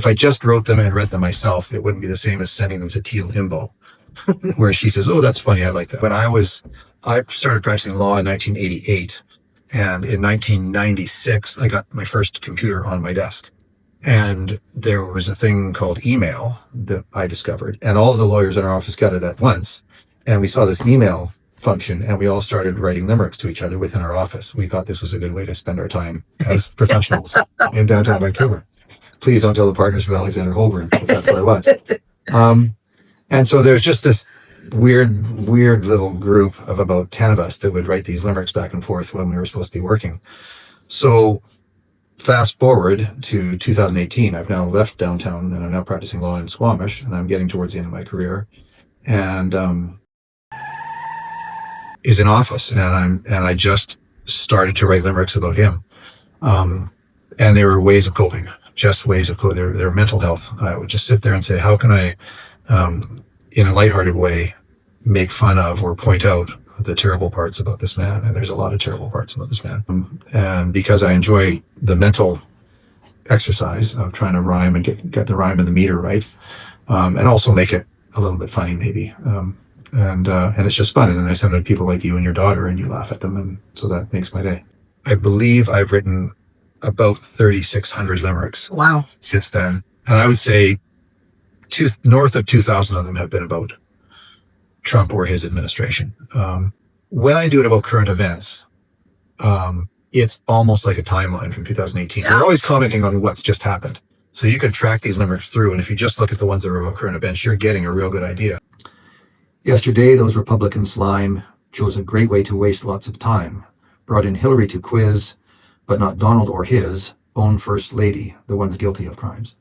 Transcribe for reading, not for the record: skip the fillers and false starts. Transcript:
if I just wrote them and read them myself, it wouldn't be the same as sending them to Denise Imbeau, where she says, "Oh, that's funny. I like that." I started practicing law in 1988, and in 1996, I got my first computer on my desk. And there was a thing called email that I discovered, and all of the lawyers in our office got it at once. And we saw this email function, and we all started writing limericks to each other within our office. We thought this was a good way to spend our time as professionals in downtown Vancouver. Please don't tell the partners of Alexander Holborn. That's what it was. And so there's just this weird little group of about 10 of us that would write these limericks back and forth when we were supposed to be working. So fast forward to 2018, I've now left downtown and I'm now practicing law in Squamish, and I'm getting towards the end of my career, and is in office, and I just started to write limericks about him, and they were ways of coping, just ways of coping. They're mental health. I would just sit there and say, how can I, in a lighthearted way, make fun of or point out the terrible parts about this man? And there's a lot of terrible parts about this man. And because I enjoy the mental exercise of trying to rhyme and get the rhyme and the meter right, and also make it a little bit funny maybe. And it's just fun. And then I send it to people like you and your daughter, and you laugh at them. And so that makes my day. I believe I've written about 3,600 limericks. Wow. Since then. And I would say north of 2,000 of them have been about Trump or his administration. When I do it about current events, it's almost like a timeline from 2018. We're always commenting on what's just happened. So you can track these limericks through, and if you just look at the ones that are about current events, you're getting a real good idea. Yesterday, those Republican slime chose a great way to waste lots of time. Brought in Hillary to quiz, but not Donald or his own first lady, the ones guilty of crimes.